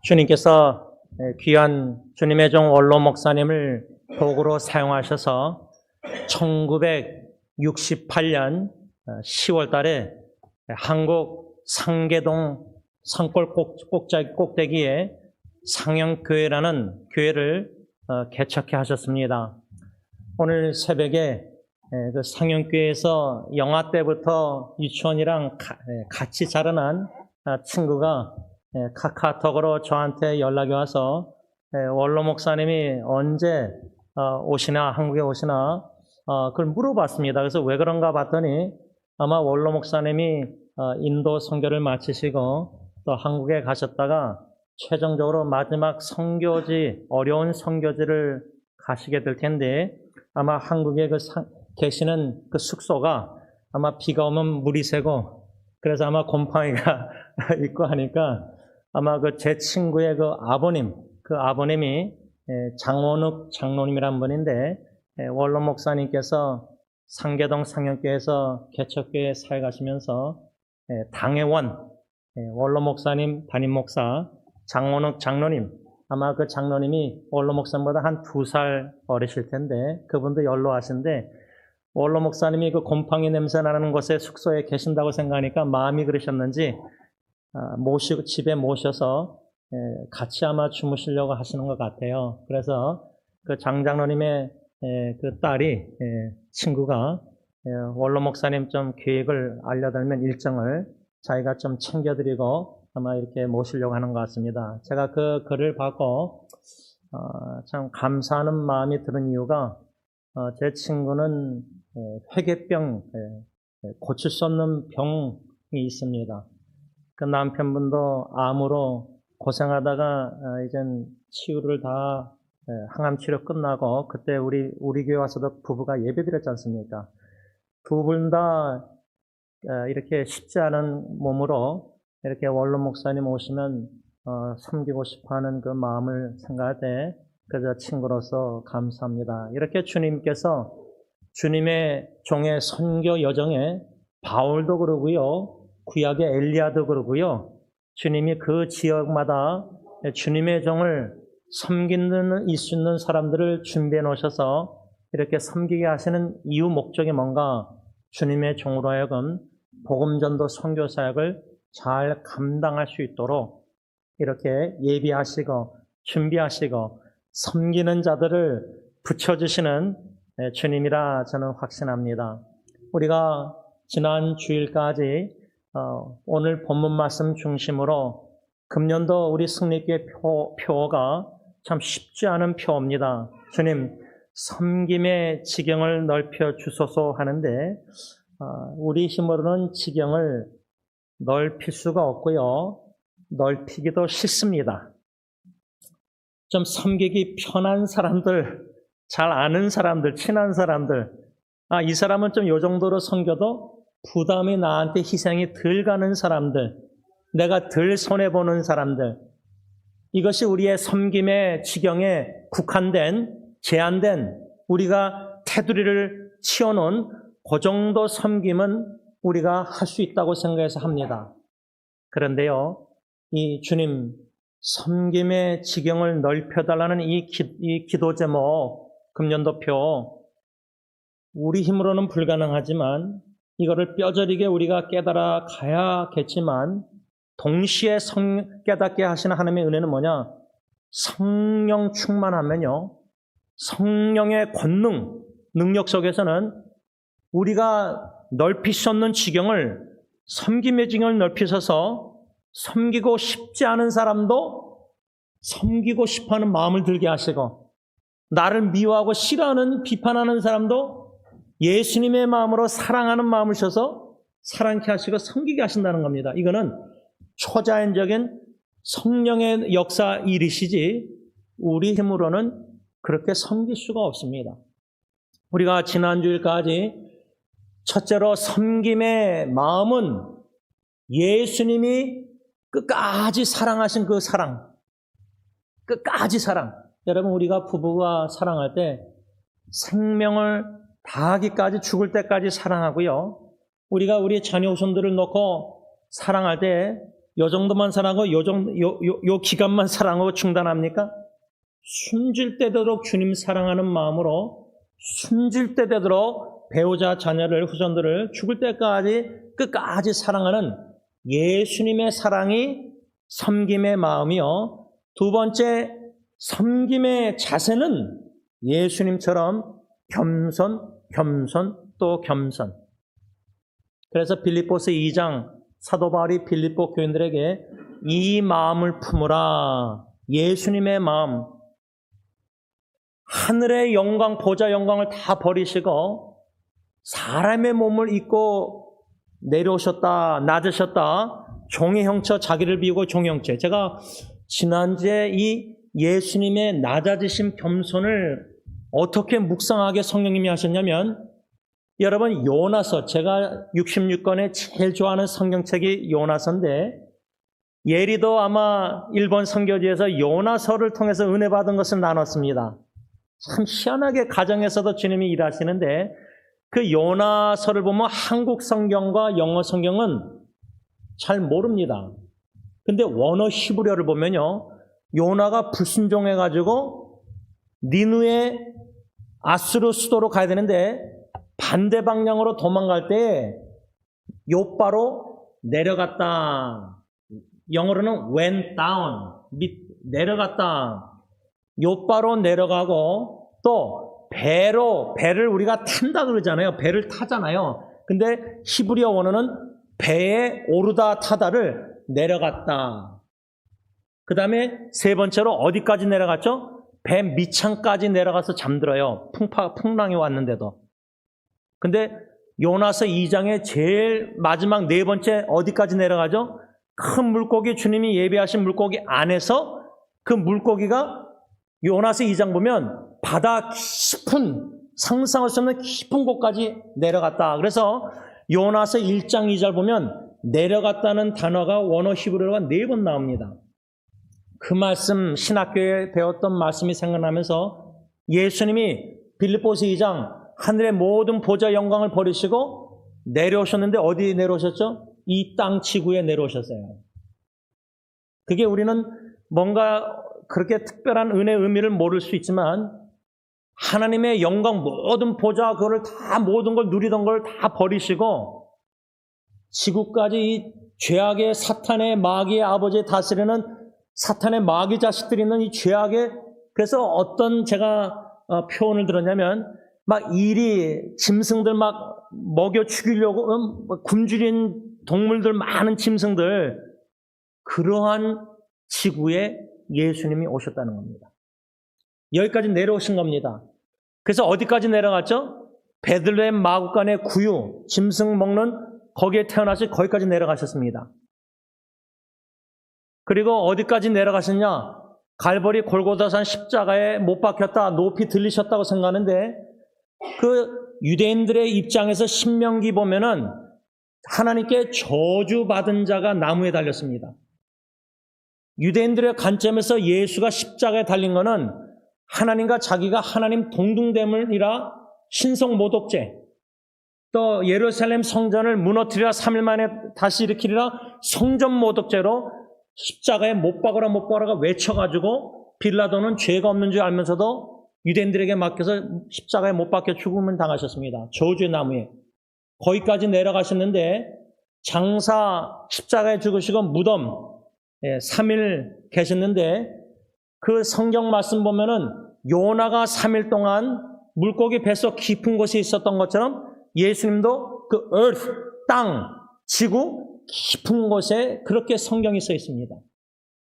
주님께서 귀한 주님의 종 원로 목사님을 도구로 사용하셔서 1968년 10월 달에 한국 상계동 산골 꼭대기에 상영교회라는 교회를 개척해 하셨습니다. 오늘 새벽에 그 상영교회에서 영아 때부터 유치원이랑 같이 자라난 친구가 카카오톡으로 저한테 연락이 와서 원로 목사님이 언제 오시나, 한국에 오시나 그걸 물어봤습니다. 그래서 왜 그런가 봤더니 아마 원로 목사님이 인도 선교를 마치시고 또 한국에 가셨다가 최종적으로 마지막 선교지, 어려운 선교지를 가시게 될 텐데 아마 한국에 계시는 그 숙소가 아마 비가 오면 물이 새고 그래서 아마 곰팡이가 있고 하니까 아마 제 친구의 아버님이 장원욱 장로님이란 분인데 원로 목사님께서 상계동 상영교회에서 개척교회 사역하시면서 당회원 원로 목사님 담임 목사 장원욱 장로님 아마 그 장로님이 원로 목사님보다 한 2살 어리실 텐데 그분도 연로하신데 원로 목사님이 그 곰팡이 냄새 나는 곳에 숙소에 계신다고 생각하니까 마음이 그러셨는지 집에 모셔서 같이 아마 주무시려고 하시는 것 같아요. 그래서 그 장장로님의 그 딸이 친구가 원로 목사님 좀 계획을 알려달면 일정을 자기가 좀 챙겨드리고 아마 이렇게 모시려고 하는 것 같습니다. 제가 그 글을 받고 참 감사하는 마음이 드는 이유가 제 친구는 회계병, 고칠 수 없는 병이 있습니다. 그 남편분도 암으로 고생하다가 이젠 치유를 다 항암 치료 끝나고 그때 우리 교회 와서도 부부가 예배드렸지 않습니까? 두 분 다 이렇게 쉽지 않은 몸으로 이렇게 원로 목사님 오시면 섬기고 싶어하는 그 마음을 생각할 때 그저 친구로서 감사합니다. 이렇게 주님께서 주님의 종의 선교 여정에 바울도 그러고요. 구약의 엘리야도 그러고요. 주님이 그 지역마다 주님의 종을 섬기는 수 있는 사람들을 준비해 놓으셔서 이렇게 섬기게 하시는 이유 목적이 뭔가 주님의 종으로 하여금 복음전도 선교 사역을 잘 감당할 수 있도록 이렇게 예비하시고 준비하시고 섬기는 자들을 붙여주시는 주님이라 저는 확신합니다. 우리가 지난 주일까지 오늘 본문 말씀 중심으로 금년도 우리 승리교회 표어가 참 쉽지 않은 표어입니다. 주님, 섬김의 지경을 넓혀 주소서 하는데 우리 힘으로는 지경을 넓힐 수가 없고요. 넓히기도 싫습니다. 좀 섬기기 편한 사람들, 잘 아는 사람들, 친한 사람들 이 사람은 좀 요 정도로 섬겨도 부담이 나한테 희생이 덜 가는 사람들, 내가 덜 손해보는 사람들 이것이 우리의 섬김의 지경에 국한된, 제한된 우리가 테두리를 치워놓은 그 정도 섬김은 우리가 할 수 있다고 생각해서 합니다. 그런데요, 이 주님 섬김의 지경을 넓혀달라는 이 기도 제목, 금년도표 우리 힘으로는 불가능하지만 이거를 뼈저리게 우리가 깨달아 가야겠지만 동시에 깨닫게 하시는 하나님의 은혜는 뭐냐? 성령 충만하면요. 성령의 권능, 능력 속에서는 우리가 넓힐 수 없는 지경을 섬김의 지경을 넓히셔서 섬기고 싶지 않은 사람도 섬기고 싶어하는 마음을 들게 하시고 나를 미워하고 싫어하는 비판하는 사람도 예수님의 마음으로 사랑하는 마음을 주셔서 사랑케 하시고 섬기게 하신다는 겁니다. 이거는 초자연적인 성령의 역사 일이시지 우리 힘으로는 그렇게 섬길 수가 없습니다. 우리가 지난주일까지 첫째로 섬김의 마음은 예수님이 끝까지 사랑하신 그 사랑, 끝까지 사랑. 여러분 우리가 부부가 사랑할 때 생명을 다하기까지 죽을 때까지 사랑하고요. 우리가 우리 자녀 후손들을 놓고 사랑할 때 요 정도만 사랑하고 요 기간만 사랑하고 중단합니까? 숨질 때 되도록 주님 사랑하는 마음으로 숨질 때 되도록 배우자, 자녀를, 후손들을 죽을 때까지 끝까지 사랑하는 예수님의 사랑이 섬김의 마음이요. 두 번째, 섬김의 자세는 예수님처럼 겸손, 또 겸손. 그래서 빌립보서 2장 사도 바울이 빌립보 교인들에게 이 마음을 품으라. 예수님의 마음. 하늘의 영광, 보좌 영광을 다 버리시고 사람의 몸을 입고 내려오셨다, 낮으셨다. 종의 형처, 자기를 비우고 종의 형체. 제가 지난주에 이 예수님의 낮아지심, 겸손을 어떻게 묵상하게 성령님이 하셨냐면, 여러분 요나서, 제가 66권에 제일 좋아하는 성경책이 요나서인데, 예리도 아마 일본 선교지에서 요나서를 통해서 은혜 받은 것을 나눴습니다. 참 희한하게 가정에서도 주님이 일하시는데, 그 요나서를 보면 한국 성경과 영어 성경은 잘 모릅니다. 근데 원어 히브리어를 보면요, 요나가 불순종해가지고 니누의 아수르 수도로 가야 되는데 반대 방향으로 도망갈 때 요바로 내려갔다. 영어로는 went down, 내려갔다. 요바로 내려가고, 또 배를 우리가 탄다 그러잖아요. 배를 타잖아요. 근데 히브리어 원어는 배에 오르다 타다를 내려갔다. 그 다음에 세 번째로 어디까지 내려갔죠? 배 밑창까지 내려가서 잠들어요. 풍랑이 왔는데도. 근데 요나서 2장의 제일 마지막 네 번째 어디까지 내려가죠? 큰 물고기, 주님이 예비하신 물고기 안에서 그 물고기가 요나서 2장 보면 바다 깊은, 상상할 수 없는 깊은 곳까지 내려갔다. 그래서 요나서 1장 2절 보면 내려갔다는 단어가 원어 히브리어가 4번 나옵니다. 그 말씀, 신학교에 배웠던 말씀이 생각나면서 예수님이 빌립보서 2장 하늘의 모든 보좌 영광을 버리시고 내려오셨는데 어디 내려오셨죠? 이 땅 지구에 내려오셨어요. 그게 우리는 뭔가 그렇게 특별한 은혜의 의미를 모를 수 있지만, 하나님의 영광, 모든 보좌, 그거를 다, 모든 걸 누리던 걸 다 버리시고 지구까지 이 죄악의 사탄의 마귀의 아버지에 다스리는 사탄의 마귀 자식들이 있는 이 죄악의, 그래서 어떤 제가 표현을 들었냐면, 막 짐승들 막 먹여 죽이려고 굶주린 동물들, 많은 짐승들, 그러한 지구에 예수님이 오셨다는 겁니다. 여기까지 내려오신 겁니다. 그래서 어디까지 내려갔죠? 베들레헴 마구간의 구유, 짐승 먹는 거기에 태어나시 거기까지 내려가셨습니다. 그리고 어디까지 내려가셨냐? 갈보리 골고다산 십자가에 못 박혔다, 높이 들리셨다고 생각하는데, 그 유대인들의 입장에서 신명기 보면은 하나님께 저주받은 자가 나무에 달렸습니다. 유대인들의 관점에서 예수가 십자가에 달린 것은 하나님과 자기가 하나님 동등됨이라 신성 모독죄, 또 예루살렘 성전을 무너뜨리라 3일 만에 다시 일으키리라 성전 모독죄로 십자가에 못 박아라 외쳐가지고 빌라도는 죄가 없는 줄 알면서도 유대인들에게 맡겨서 십자가에 못 박혀 죽음을 당하셨습니다. 저주의 나무에. 거기까지 내려가셨는데 장사 십자가에 죽으시고 무덤 3일 계셨는데, 그 성경 말씀 보면은 요나가 3일 동안 물고기 뱃속 깊은 곳에 있었던 것처럼 예수님도 그 earth, 땅, 지구 깊은 곳에 그렇게 성경이 써 있습니다.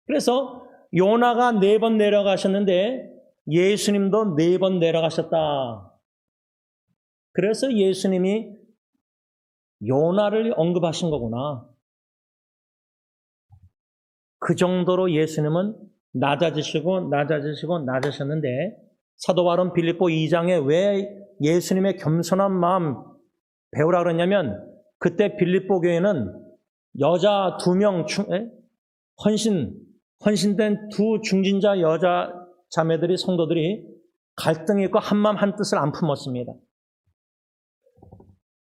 그래서 요나가 4번 내려가셨는데 예수님도 4번 내려가셨다. 그래서 예수님이 요나를 언급하신 거구나. 그 정도로 예수님은 낮아지셨는데, 사도 바울은 빌립보 2장에 왜 예수님의 겸손한 마음 배우라 그러냐면, 그때 빌립보 교회는 여자 2명 헌신된 2 중진자 여자 자매들이, 성도들이 갈등이 있고 한마음 한뜻을 안 품었습니다.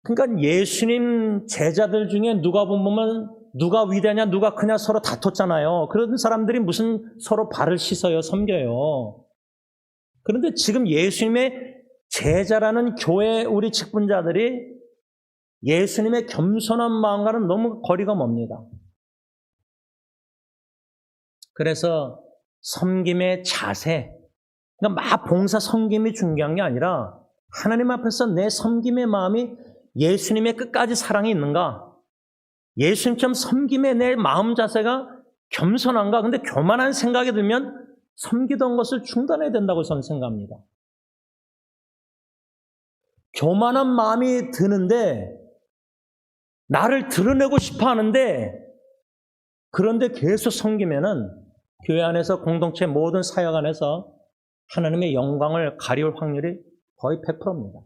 그러니까 예수님 제자들 중에 누가 보면 누가 위대하냐 누가 크냐 서로 다퉜잖아요. 그런 사람들이 무슨 서로 발을 씻어요, 섬겨요. 그런데 지금 예수님의 제자라는 교회 우리 직분자들이 예수님의 겸손한 마음과는 너무 거리가 멉니다. 그래서 섬김의 자세, 그러니까 막 봉사 섬김이 중요한 게 아니라 하나님 앞에서 내 섬김의 마음이 예수님의 끝까지 사랑이 있는가? 예수님처럼 섬김의 내 마음 자세가 겸손한가? 근데 교만한 생각이 들면 섬기던 것을 중단해야 된다고 저는 생각합니다. 교만한 마음이 드는데 나를 드러내고 싶어 하는데 그런데 계속 섬기면은 교회 안에서 공동체 모든 사역 안에서 하나님의 영광을 가리울 확률이 거의 100%입니다.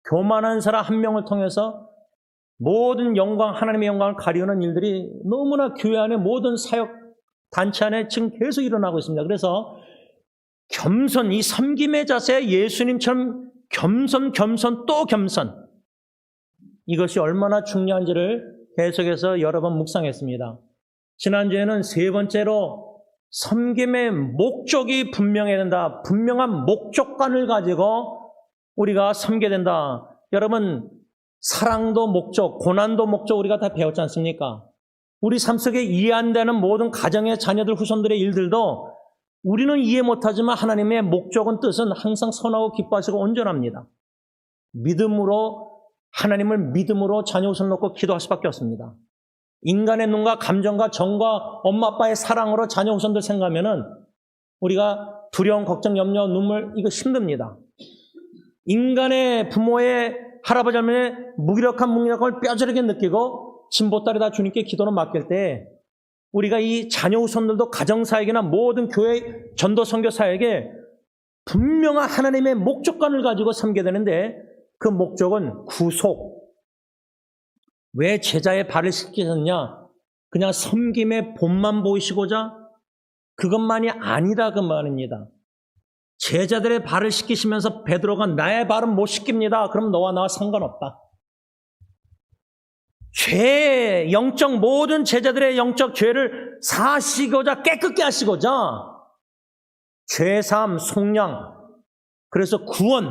교만한 사람 한 명을 통해서 모든 영광, 하나님의 영광을 가리우는 일들이 너무나 교회 안에 모든 사역 단체 안에 지금 계속 일어나고 있습니다. 그래서 겸손, 이 섬김의 자세, 예수님처럼 겸손 또 겸손, 이것이 얼마나 중요한지를 계속해서 여러 번 묵상했습니다. 지난주에는 세 번째로 섬김의 목적이 분명해야 된다. 분명한 목적관을 가지고 우리가 섬겨야 된다. 여러분, 사랑도 목적, 고난도 목적 우리가 다 배웠지 않습니까? 우리 삶 속에 이해 안 되는 모든 가정의 자녀들, 후손들의 일들도 우리는 이해 못하지만 하나님의 목적은 뜻은 항상 선하고 기뻐하시고 온전합니다. 믿음으로, 하나님을 믿음으로 자녀 후손 놓고 기도할 수밖에 없습니다. 인간의 눈과 감정과 정과 엄마 아빠의 사랑으로 자녀 후손들 생각하면은 우리가 두려움, 걱정, 염려, 눈물, 이거 힘듭니다. 인간의 부모의 할아버지 할머니의 무기력함을 뼈저리게 느끼고 진보딸이 다 주님께 기도를 맡길 때 우리가 이 자녀 후손들도 가정사역이나 모든 교회 전도 선교 사역에 분명한 하나님의 목적관을 가지고 섬겨야 되는데 그 목적은 구속. 왜 제자의 발을 씻기셨냐? 그냥 섬김의 본만 보이시고자? 그것만이 아니라 그 말입니다. 제자들의 발을 씻기시면서 베드로가 나의 발은 못 씻깁니다. 그럼 너와 나와 상관없다. 죄, 영적 모든 제자들의 영적 죄를 사하시고자 깨끗게 하시고자 죄사함, 속량, 그래서 구원.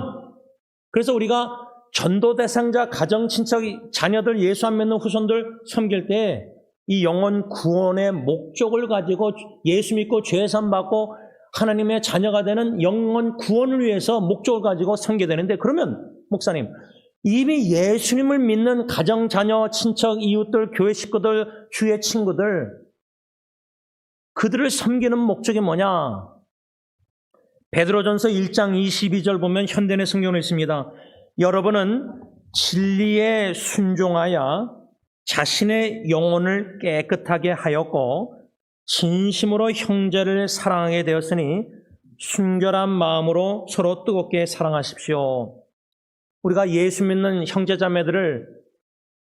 그래서 우리가 전도 대상자, 가정, 친척, 자녀들, 예수 안 믿는 후손들 섬길 때 이 영혼 구원의 목적을 가지고 예수 믿고 죄사함 받고 하나님의 자녀가 되는 영혼 구원을 위해서 목적을 가지고 섬겨야 되는데, 그러면 목사님, 이미 예수님을 믿는 가정, 자녀, 친척, 이웃들, 교회 식구들, 주의 친구들, 그들을 섬기는 목적이 뭐냐? 베드로전서 1장 22절 보면 현대의 성경을 있습니다. 여러분은 진리에 순종하여 자신의 영혼을 깨끗하게 하였고 진심으로 형제를 사랑하게 되었으니 순결한 마음으로 서로 뜨겁게 사랑하십시오. 우리가 예수 믿는 형제자매들을,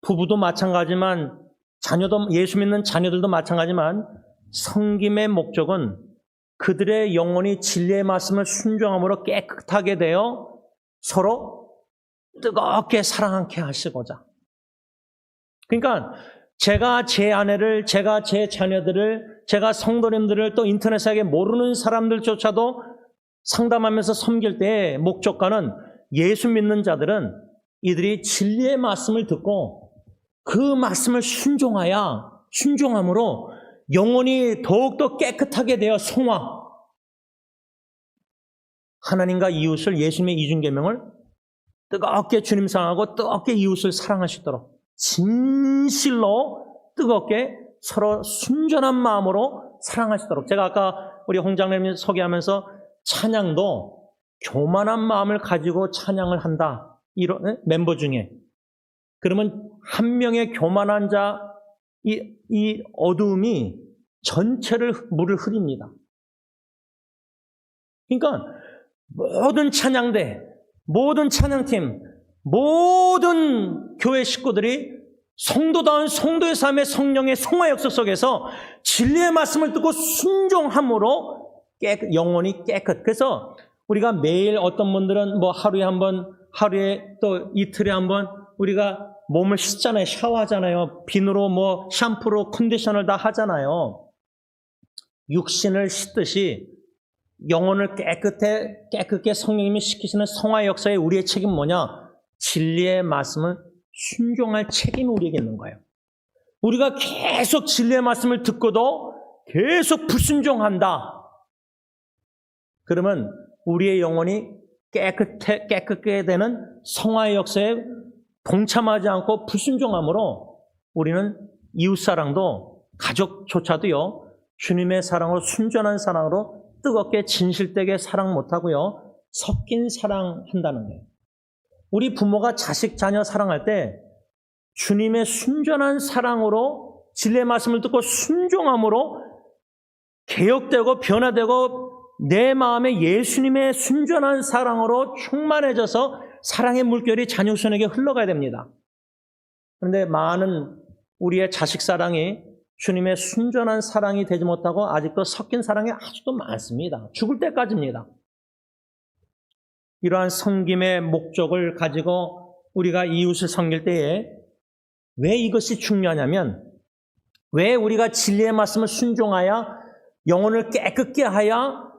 부부도 마찬가지지만 자녀도, 예수 믿는 자녀들도 마찬가지지만 섬김의 목적은 그들의 영혼이 진리의 말씀을 순종함으로 깨끗하게 되어 서로 뜨겁게 사랑하게 하시고자. 그러니까 제가 제 아내를, 제가 제 자녀들을, 제가 성도님들을, 또 인터넷상에 모르는 사람들조차도 상담하면서 섬길 때의 목적과는, 예수 믿는 자들은 이들이 진리의 말씀을 듣고 그 말씀을 순종함으로 영혼이 더욱더 깨끗하게 되어 성화, 하나님과 이웃을, 예수님의 이중계명을 뜨겁게 주님 사랑하고 뜨겁게 이웃을 사랑하시도록 진실로 뜨겁게 서로 순전한 마음으로 사랑하시도록. 제가 아까 우리 홍장님이 소개하면서 찬양도 교만한 마음을 가지고 찬양을 한다, 이런 멤버 중에, 그러면 한 명의 교만한 자, 이 어두움이 전체를 물을 흐립니다. 그러니까 모든 찬양대, 모든 찬양팀, 모든 교회 식구들이 성도다운 성도의 삶의 성령의 성화 역사 속에서 진리의 말씀을 듣고 순종함으로 영혼이 깨끗. 그래서 우리가 매일, 어떤 분들은 뭐 하루에 한 번, 하루에 또 이틀에 한 번 우리가 몸을 씻잖아요. 샤워하잖아요. 비누로 뭐 샴푸로 컨디셔너를 다 하잖아요. 육신을 씻듯이 영혼을 깨끗게 성령님이 시키시는 성화 역사에 우리의 책임은 뭐냐? 진리의 말씀을 순종할 책임이 우리에게 있는 거예요. 우리가 계속 진리의 말씀을 듣고도 계속 불순종한다. 그러면 우리의 영혼이 깨끗게 되는 성화의 역사에 동참하지 않고 불순종함으로 우리는 이웃사랑도 가족조차도요, 주님의 사랑으로 순전한 사랑으로 뜨겁게 진실되게 사랑 못하고요, 섞인 사랑한다는 거예요. 우리 부모가 자식, 자녀 사랑할 때 주님의 순전한 사랑으로 진리의 말씀을 듣고 순종함으로 개혁되고 변화되고 내 마음에 예수님의 순전한 사랑으로 충만해져서 사랑의 물결이 자녀 손에게 흘러가야 됩니다. 그런데 많은 우리의 자식 사랑이 주님의 순전한 사랑이 되지 못하고 아직도 섞인 사랑이 아직도 많습니다. 죽을 때까지입니다. 이러한 섬김의 목적을 가지고 우리가 이웃을 섬길 때에 왜 이것이 중요하냐면, 왜 우리가 진리의 말씀을 순종하여 영혼을 깨끗게 하여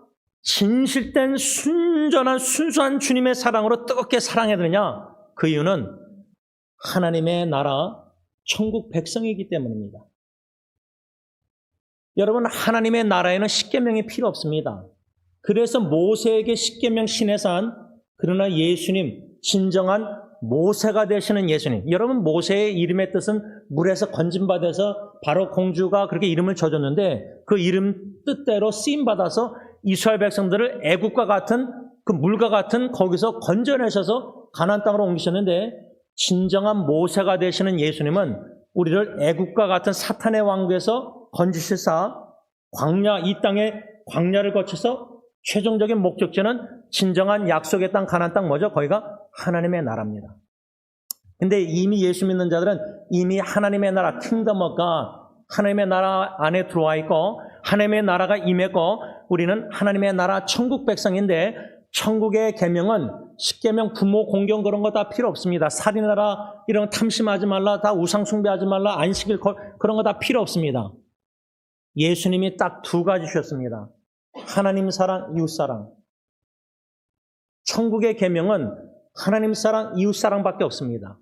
진실된 순전한 순수한 주님의 사랑으로 뜨겁게 사랑해야 되느냐? 그 이유는 하나님의 나라 천국 백성이기 때문입니다. 여러분, 하나님의 나라에는 십계명이 필요 없습니다. 그래서 모세에게 십계명 신의 산, 그러나 예수님, 진정한 모세가 되시는 예수님. 여러분, 모세의 이름의 뜻은 물에서 건짐받아서 바로 공주가 그렇게 이름을 져줬는데 그 이름 뜻대로 쓰임받아서 이스라엘 백성들을 애국과 같은 그 물과 같은 거기서 건져내셔서 가나안 땅으로 옮기셨는데, 진정한 모세가 되시는 예수님은 우리를 애국과 같은 사탄의 왕국에서 건지시사 광야, 이 땅의 광야를 거쳐서 최종적인 목적지는 진정한 약속의 땅 가나안 땅 뭐죠? 거기가 하나님의 나라입니다. 근데 이미 예수 믿는 자들은 이미 하나님의 나라 킹덤 오브 갓, 하나님의 나라 안에 들어와 있고 하나님의 나라가 임했고 우리는 하나님의 나라 천국 백성인데, 천국의 계명은 십계명, 부모 공경 그런 거 다 필요 없습니다. 살인하라, 이런 거 탐심하지 말라, 다 우상 숭배하지 말라, 안식일 그런 거 다 필요 없습니다. 예수님이 딱 두 가지 주셨습니다. 하나님 사랑, 이웃 사랑. 천국의 계명은 하나님 사랑, 이웃 사랑밖에 없습니다.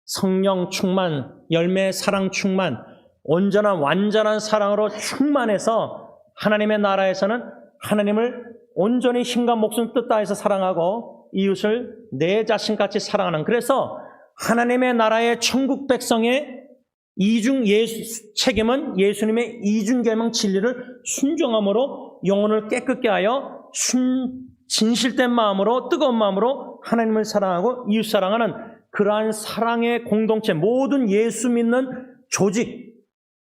성령 충만, 열매 사랑 충만, 온전한 완전한 사랑으로 충만해서 하나님의 나라에서는 하나님을 온전히 힘과 목숨 뜻 다해서 사랑하고 이웃을 내 자신같이 사랑하는, 그래서 하나님의 나라의 천국 백성의 이중 책임은 예수님의 이중 계명 진리를 순종함으로 영혼을 깨끗게 하여 진실된 마음으로, 뜨거운 마음으로 하나님을 사랑하고 이웃 사랑하는 그러한 사랑의 공동체, 모든 예수 믿는 조직,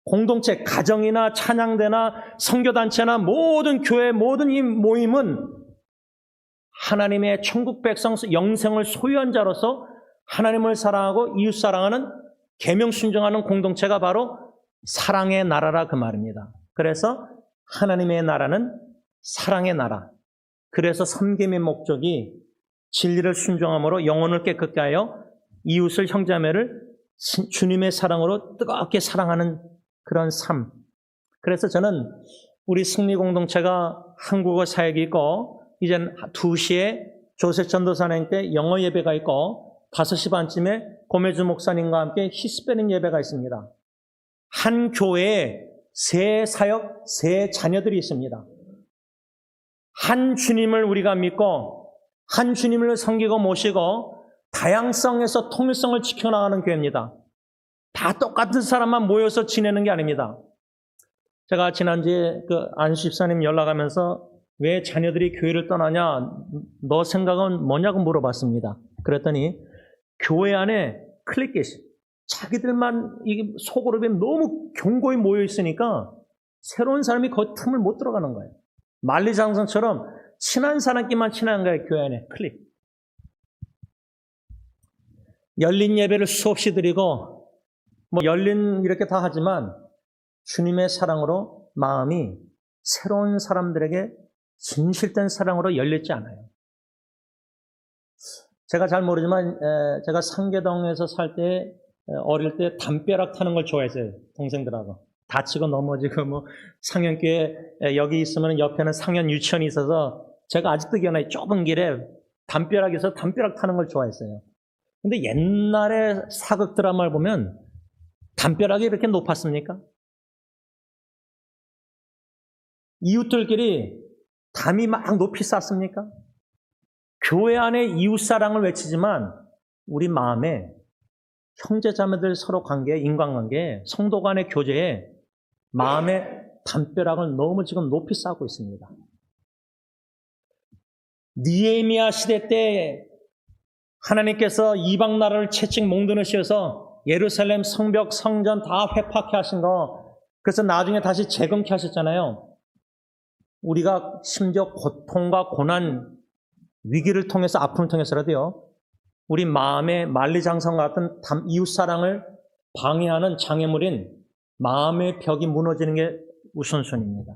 공동체, 가정이나 찬양대나 선교단체나 모든 교회, 모든 이 모임은 하나님의 천국 백성 영생을 소유한 자로서 하나님을 사랑하고 이웃 사랑하는 계명 순종하는 공동체가 바로 사랑의 나라라 그 말입니다. 그래서 하나님의 나라는 사랑의 나라. 그래서 섬김의 목적이 진리를 순종함으로 영혼을 깨끗게 하여 이웃을 형제자매를 주님의 사랑으로 뜨겁게 사랑하는 그런 삶. 그래서 저는 우리 승리 공동체가 한국어 사역이 있고 이젠 2시에 조셉 전도사님께 영어 예배가 있고 5시 반쯤에 고메주 목사님과 함께 히스패닉 예배가 있습니다. 한 교회에 세 사역, 세 자녀들이 있습니다. 한 주님을 우리가 믿고 한 주님을 섬기고 모시고 다양성에서 통일성을 지켜나가는 교회입니다. 다 똑같은 사람만 모여서 지내는 게 아닙니다. 제가 지난주에 안수 집사님 연락하면서 왜 자녀들이 교회를 떠나냐, 너 생각은 뭐냐고 물어봤습니다. 그랬더니 교회 안에 클릭get이 자기들만 이게 소그룹에 너무 견고히 모여 있으니까 새로운 사람이 그 틈을 못 들어가는 거예요. 만리장성처럼 친한 사람끼만 친한 거예요. 교회 안에 클릭. 열린 예배를 수없이 드리고 열린 이렇게 다 하지만 주님의 사랑으로 마음이 새로운 사람들에게 진실된 사랑으로 열렸지 않아요. 제가 잘 모르지만 제가 상계동에서 살 때 어릴 때 담벼락 타는 걸 좋아했어요. 동생들하고. 다치고 넘어지고 뭐 상현교회 여기 있으면 옆에는 상현 유치원이 있어서 제가 아직도 기억나요. 좁은 길에 담벼락에서 담벼락 타는 걸 좋아했어요. 근데 옛날에 사극 드라마를 보면 담벼락이 이렇게 높았습니까? 이웃들끼리 담이 막 높이 쌓습니까? 교회 안에 이웃사랑을 외치지만 우리 마음에 형제자매들 서로 관계, 인간관계, 성도 간의 교제에 마음의 담벼락을 너무 지금 높이 쌓고 있습니다. 느헤미야 시대 때 하나님께서 이방 나라를 채찍 몽드너시어서 예루살렘 성벽, 성전 다 회파케 하신 거, 그래서 나중에 다시 재건케 하셨잖아요. 우리가 심지어 고통과 고난, 위기를 통해서, 아픔을 통해서라도요, 우리 마음의 만리장성 같은 이웃사랑을 방해하는 장애물인 마음의 벽이 무너지는 게 우선순위입니다.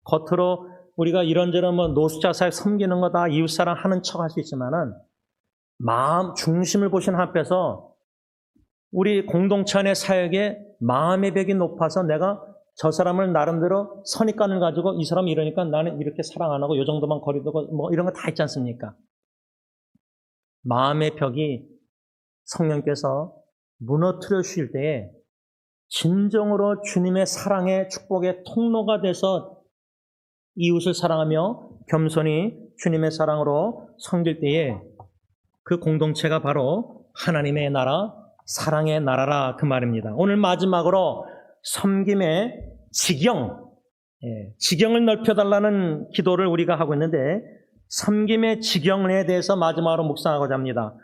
겉으로 우리가 이런저런 노숙자사역 섬기는 거 다 이웃사랑 하는 척 할 수 있지만은 마음 중심을 보신 앞에서 우리 공동체 안의 사역에 마음의 벽이 높아서 내가 저 사람을 나름대로 선입관을 가지고 이 사람 이러니까 나는 이렇게 사랑 안 하고 요 정도만 거리두고 뭐 이런 거 다 있지 않습니까? 마음의 벽이 성령께서 무너뜨려 주실 때에 진정으로 주님의 사랑의 축복의 통로가 돼서 이웃을 사랑하며 겸손히 주님의 사랑으로 섬길 때에 그 공동체가 바로 하나님의 나라, 사랑의 나라라 그 말입니다. 오늘 마지막으로 섬김의 지경을 넓혀달라는 기도를 우리가 하고 있는데 섬김의 지경에 대해서 마지막으로 묵상하고자 합니다.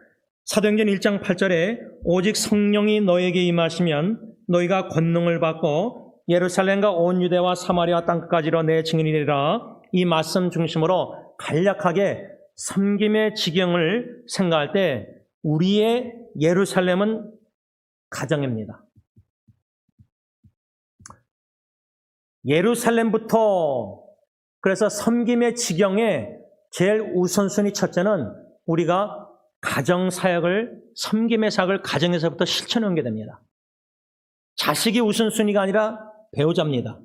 사도행전 1장 8절에 오직 성령이 너에게 임하시면 너희가 권능을 받고 예루살렘과 온 유대와 사마리아 땅끝까지로 내 증인이리라. 이 말씀 중심으로 간략하게 섬김의 지경을 생각할 때 우리의 예루살렘은 가정입니다. 예루살렘부터 그래서 섬김의 지경에 제일 우선순위 첫째는 우리가 가정사역을, 섬김의 사역을 가정에서부터 실천해 오게 됩니다. 자식이 우선순위가 아니라 배우자입니다.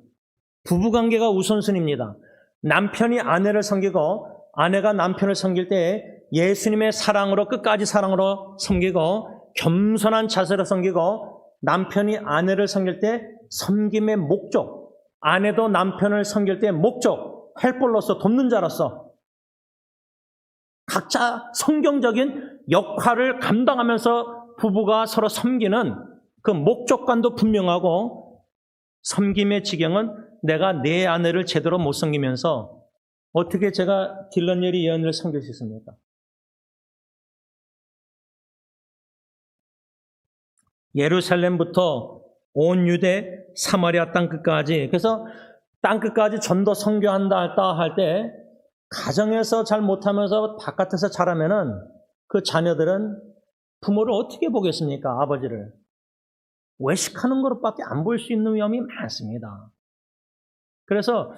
부부관계가 우선순위입니다. 남편이 아내를 섬기고 아내가 남편을 섬길 때 예수님의 사랑으로 끝까지 사랑으로 섬기고 겸손한 자세로 섬기고 남편이 아내를 섬길 때 섬김의 목적, 아내도 남편을 섬길 때 목적, 헬퍼로서 돕는 자로서 각자 성경적인 역할을 감당하면서 부부가 서로 섬기는 그 목적관도 분명하고 섬김의 지경은 내가 내 아내를 제대로 못 섬기면서 어떻게 제가 딜런예리 예언을 섬길 수 있습니까? 예루살렘부터 온 유대, 사마리아 땅끝까지, 그래서 땅끝까지 전도 선교한다 할 때 가정에서 잘 못하면서 바깥에서 잘하면은 그 자녀들은 부모를 어떻게 보겠습니까? 아버지를. 외식하는 것밖에 안 볼 수 있는 위험이 많습니다. 그래서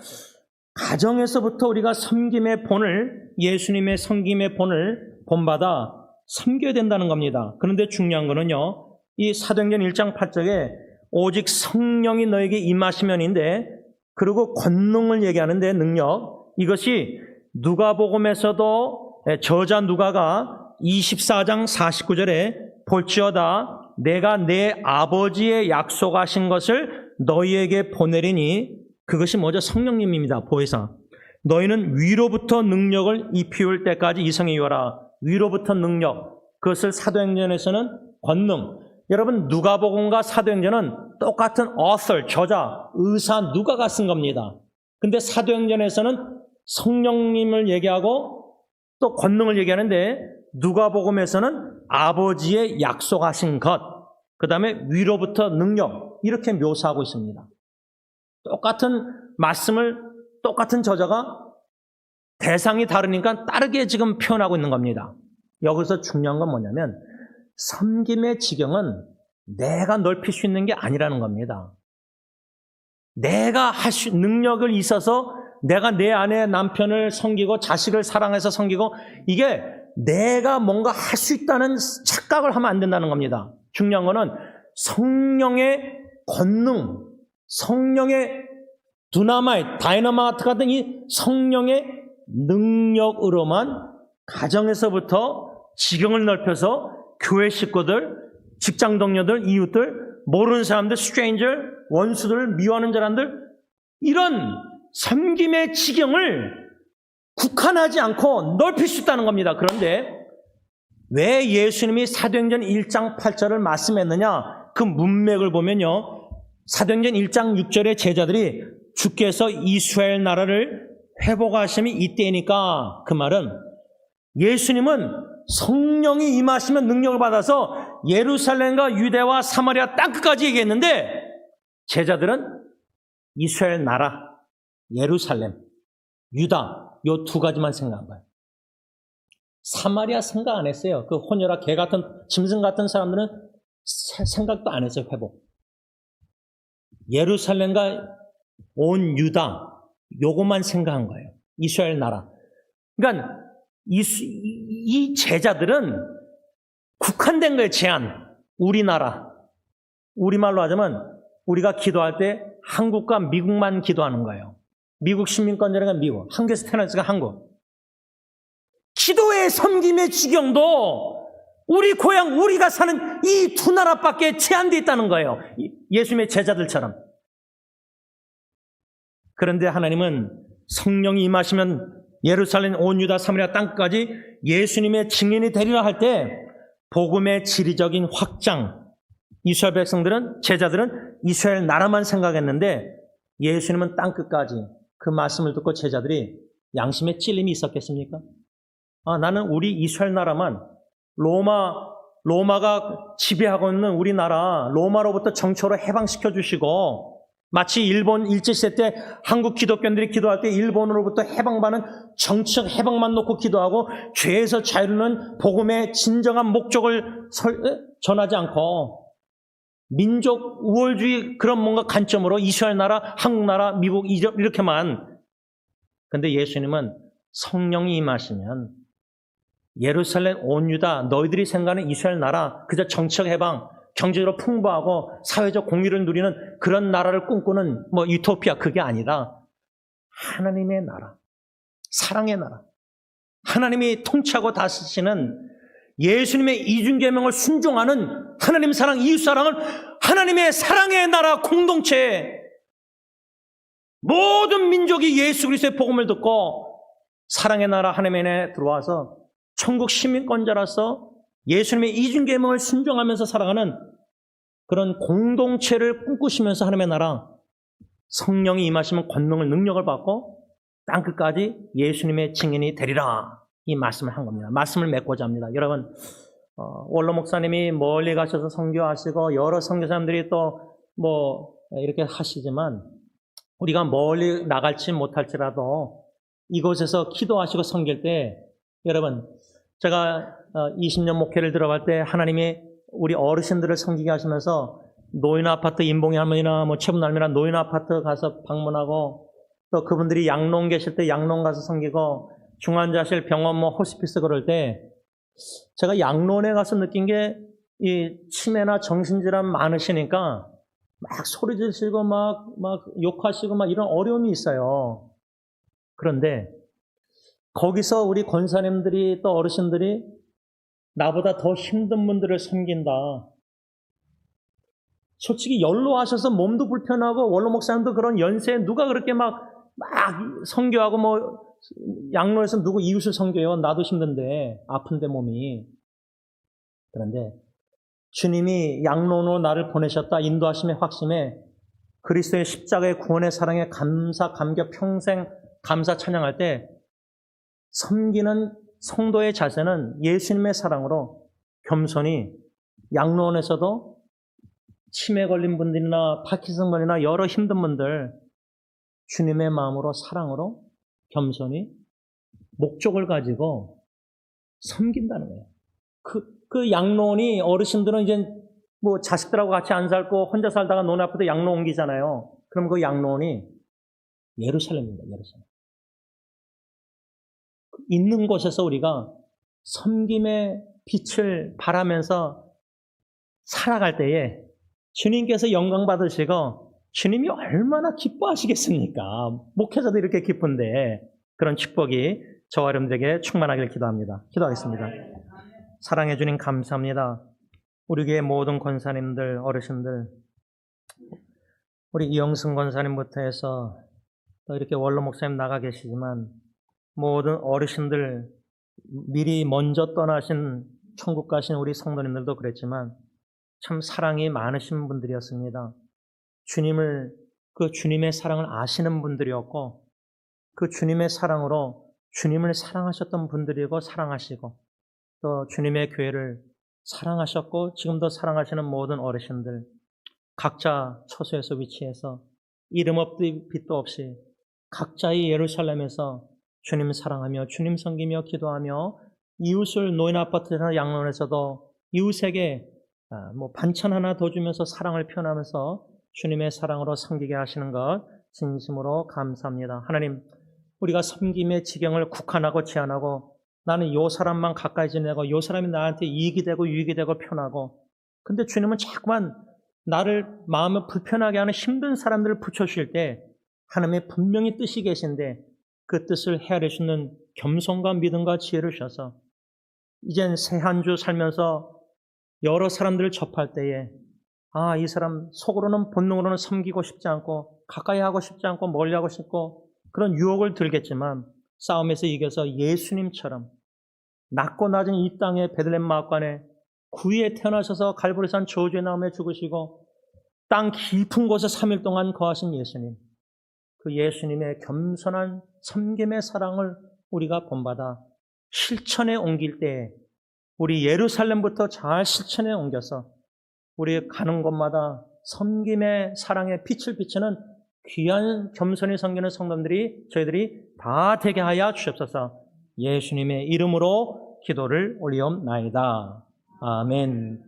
가정에서부터 우리가 섬김의 본을, 예수님의 섬김의 본을 본받아 섬겨야 된다는 겁니다. 그런데 중요한 거는요, 이 사도행전 1장 8절에 오직 성령이 너에게 임하시면인데, 그리고 권능을 얘기하는데 능력, 이것이 누가복음에서도 저자 누가가 24장 49절에 볼지어다 내가 내 아버지의 약속하신 것을 너희에게 보내리니, 그것이 뭐죠? 성령님입니다. 보혜사. 너희는 위로부터 능력을 입히울 때까지 이성에 이어라. 위로부터 능력. 그것을 사도행전에서는 권능. 여러분, 누가복음과 사도행전은 똑같은 author, 저자, 의사 누가가 쓴 겁니다. 근데 사도행전에서는 성령님을 얘기하고 또 권능을 얘기하는데 누가복음에서는 아버지의 약속하신 것, 그 다음에 위로부터 능력, 이렇게 묘사하고 있습니다. 똑같은 말씀을 똑같은 저자가 대상이 다르니까 다르게 지금 표현하고 있는 겁니다. 여기서 중요한 건 뭐냐면 섬김의 지경은 내가 넓힐 수 있는 게 아니라는 겁니다. 내가 할 수 능력을 있어서 내가 내 아내 남편을 섬기고 자식을 사랑해서 섬기고, 이게 내가 뭔가 할 수 있다는 착각을 하면 안 된다는 겁니다. 중요한 거는 성령의 권능, 성령의 두나마이, 다이너마트 같은 이 성령의 능력으로만 가정에서부터 지경을 넓혀서 교회 식구들, 직장 동료들, 이웃들, 모르는 사람들, 스트레인저, 원수들, 미워하는 사람들, 이런 섬김의 지경을 국한하지 않고 넓힐 수 있다는 겁니다. 그런데 왜 예수님이 사도행전 1장 8절을 말씀했느냐? 그 문맥을 보면요, 사도행전 1장 6절의 제자들이 주께서 이스라엘 나라를 회복하심이 이때니까, 그 말은 예수님은 성령이 임하시면 능력을 받아서 예루살렘과 유대와 사마리아 땅끝까지 얘기했는데, 제자들은 이스라엘 나라, 예루살렘, 유다, 요 두 가지만 생각한 거예요. 사마리아 생각 안 했어요. 그 혼혈아, 개 같은, 짐승 같은 사람들은 생각도 안 했어요, 회복. 예루살렘과 온 유다, 요것만 생각한 거예요. 이스라엘 나라. 그러니까 이 제자들은 국한된 거예요, 제한. 우리나라. 우리말로 하자면 우리가 기도할 때 한국과 미국만 기도하는 거예요. 미국 시민권자가 미국, 한국에서 태어났으니까 한국. 기도의 섬김의 지경도 우리 고향, 우리가 사는 이 두 나라밖에 제한되어 있다는 거예요. 예수님의 제자들처럼. 그런데 하나님은 성령이 임하시면 예루살렘, 온 유다, 사마리아 땅까지 예수님의 증인이 되리라 할 때 복음의 지리적인 확장, 이스라엘 백성들은, 제자들은 이스라엘 나라만 생각했는데 예수님은 땅끝까지. 그 말씀을 듣고 제자들이 양심에 찔림이 있었겠습니까? 나는 우리 이스라엘 나라만, 로마가 지배하고 있는 우리나라, 로마로부터 정초로 해방시켜 주시고, 마치 일본 일제시대 때 한국 기독교인들이 기도할 때 일본으로부터 해방받는 정치적 해방만 놓고 기도하고 죄에서 자유로는 복음의 진정한 목적을 전하지 않고 민족 우월주의 그런 뭔가 관점으로 이스라엘 나라, 한국 나라, 미국 이렇게만. 근데 예수님은 성령이 임하시면 예루살렘, 온 유다, 너희들이 생각하는 이스라엘 나라, 그저 정치적 해방, 경제적으로 풍부하고 사회적 공의를 누리는 그런 나라를 꿈꾸는 유토피아, 그게 아니라 하나님의 나라, 사랑의 나라, 하나님이 통치하고 다스리시는 예수님의 이중계명을 순종하는 하나님 사랑, 이웃 사랑을 하나님의 사랑의 나라 공동체, 모든 민족이 예수 그리스도의 복음을 듣고 사랑의 나라 하나님의 나라에 들어와서 천국 시민권자로서 예수님의 이중계명을 순종하면서 살아가는 그런 공동체를 꿈꾸시면서 하나님의 나라, 성령이 임하시면 권능을, 능력을 받고 땅끝까지 예수님의 증인이 되리라, 이 말씀을 한 겁니다. 말씀을 맺고자 합니다. 여러분, 원로 목사님이 멀리 가셔서 선교하시고 여러 선교사님들이 또 이렇게 하시지만 우리가 멀리 나갈지 못할지라도 이곳에서 기도하시고 섬길 때, 여러분, 제가 20년 목회를 들어갈 때 하나님이 우리 어르신들을 섬기게 하시면서 노인 아파트, 임봉이 할머니나 최분 할머니나 노인 아파트 가서 방문하고, 또 그분들이 양농 계실 때 양농 가서 섬기고, 중환자실, 병원, 호스피스 그럴 때 제가 양론에 가서 느낀 게, 이 치매나 정신질환 많으시니까 막 소리 지르시고 막 욕하시고 막 이런 어려움이 있어요. 그런데 거기서 우리 권사님들이 또 어르신들이 나보다 더 힘든 분들을 섬긴다. 솔직히 연로하셔서 몸도 불편하고 원로 목사님도 그런 연세에 누가 그렇게 막 선교하고 양로에서 누구 이웃을 섬겨요. 나도 힘든데, 아픈데 몸이. 그런데 주님이 양론으로 나를 보내셨다, 인도하심의 확신에 그리스도의 십자가의 구원의 사랑에 감사, 감격, 평생 감사 찬양할 때 섬기는 성도의 자세는 예수님의 사랑으로 겸손히, 양로원에서도 치매 걸린 분들이나 파킨슨 걸리나 여러 힘든 분들 주님의 마음으로, 사랑으로 겸손히 목적을 가지고 섬긴다는 거예요. 그 양로원이, 어르신들은 이제 자식들하고 같이 안 살고 혼자 살다가 논 앞에도 양로 옮기잖아요. 그럼 그 양로원이 예루살렘입니다. 예루살렘. 있는 곳에서 우리가 섬김의 빛을 발하면서 살아갈 때에 주님께서 영광 받으시고 주님이 얼마나 기뻐하시겠습니까? 목회자도 이렇게 기쁜데 그런 축복이 저와 여러분들에게 충만하길 기도합니다. 기도하겠습니다. 사랑해 주님 감사합니다. 우리 교회 모든 권사님들, 어르신들, 우리 이영승 권사님부터 해서 또 이렇게 원로 목사님 나가 계시지만 모든 어르신들, 미리 먼저 떠나신 천국 가신 우리 성도님들도 그랬지만 참 사랑이 많으신 분들이었습니다. 그 주님의 사랑을 아시는 분들이었고 그 주님의 사랑으로 주님을 사랑하셨던 분들이고 사랑하시고 또 주님의 교회를 사랑하셨고 지금도 사랑하시는 모든 어르신들 각자 처소에서 위치해서 이름 없이 빛도 없이 각자의 예루살렘에서 주님 사랑하며 주님 섬기며 기도하며 이웃을 노인 아파트나 양로원에서도 이웃에게 반찬 하나 더 주면서 사랑을 표현하면서 주님의 사랑으로 섬기게 하시는 것 진심으로 감사합니다. 하나님, 우리가 섬김의 지경을 국한하고 제한하고 나는 요 사람만 가까이 지내고 요 사람이 나한테 이익이 되고 유익이 되고 편하고 근데 주님은 자꾸만 나를 마음을 불편하게 하는 힘든 사람들을 붙여주실 때 하나님의 분명히 뜻이 계신데 그 뜻을 헤아릴 수 있는 겸손과 믿음과 지혜를 주셔서 이젠 새 한 주 살면서 여러 사람들을 접할 때에 이 사람 속으로는 본능으로는 섬기고 싶지 않고 가까이 하고 싶지 않고 멀리 하고 싶고 그런 유혹을 들겠지만 싸움에서 이겨서 예수님처럼 낮고 낮은 이 땅의 베들레헴 마을간에 구유에 태어나셔서 갈보리산 저주의 나무에 죽으시고 땅 깊은 곳에 3일 동안 거하신 예수님, 그 예수님의 겸손한 섬김의 사랑을 우리가 본받아 실천에 옮길 때 우리 예루살렘부터 잘 실천에 옮겨서 우리 가는 곳마다 섬김의 사랑의 빛을 비추는 귀한 겸손히 섬기는 성도들이 저희들이 다 되게 하여 주옵소서. 예수님의 이름으로 기도를 올리옵나이다. 아멘.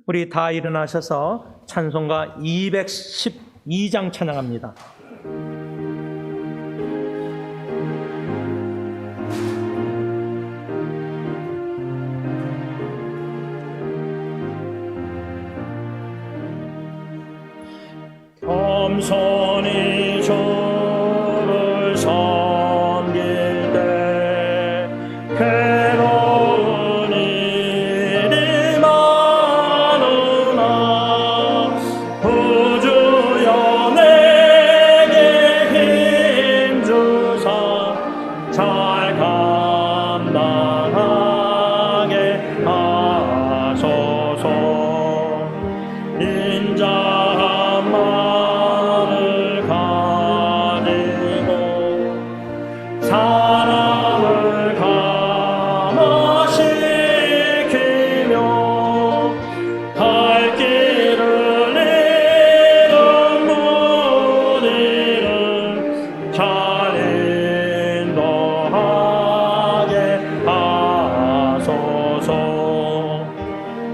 우리 다 일어나셔서 찬송가 212장 찬양합니다. 겸손히 주를 섬길 때 괴로운 일이 많으나 구주여 내게 힘주사 잘 감당하게 하소서. 인자한 마음을 가지고 사랑을 감화시키며 갈 길을 잃은 무리를 잘 인도하게 하소서.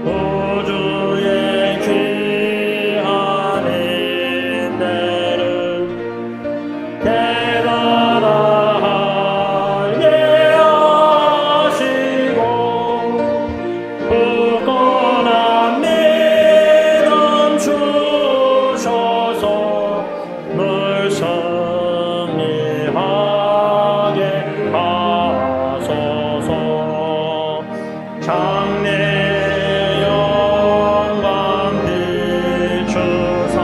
우주의 귀한 인내를 깨달아하게 하시고 굳건한 믿음 주셔서 늘 승리하게 하소서. 장래 영광 비추사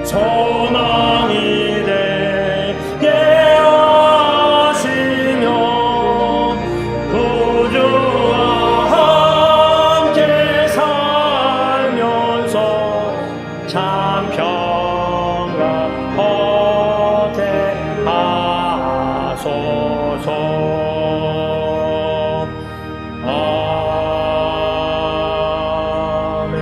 소망이 되게 하시며 구주와 함께 살면서 참 평강 얻게 하소서. 아멘.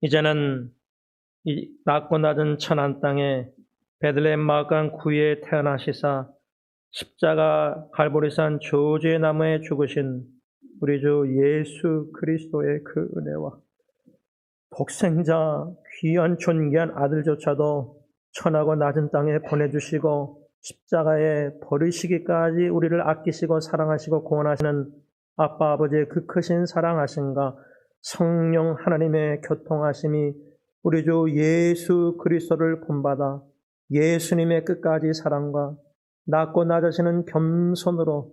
이제는 이 낮고 낮은 천한 땅에 베들레헴 마을간 구유에 태어나시사 십자가 갈보리산 저주의 나무에 죽으신 우리 주 예수 그리스도의 그 은혜와 독생자 귀한 존귀한 아들조차도 천하고 낮은 땅에 보내주시고 십자가에 버리시기까지 우리를 아끼시고 사랑하시고 구원하시는 아빠 아버지의 그 크신 사랑하심과 성령 하나님의 교통하심이 우리 주 예수 그리스도를 본받아 예수님의 끝까지 사랑과 낮고 낮으시는 겸손으로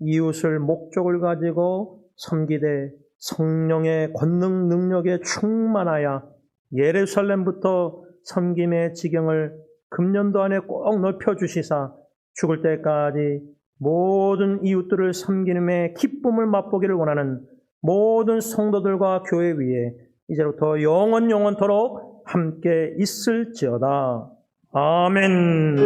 이웃을 목적을 가지고 섬기되 성령의 권능 능력에 충만하여 예루살렘부터 섬김의 지경을 금년도 안에 꼭 넓혀주시사 죽을 때까지 모든 이웃들을 섬기는 기쁨을 맛보기를 원하는 모든 성도들과 교회 위에 이제부터 영원토록 함께 있을지어다. 아멘.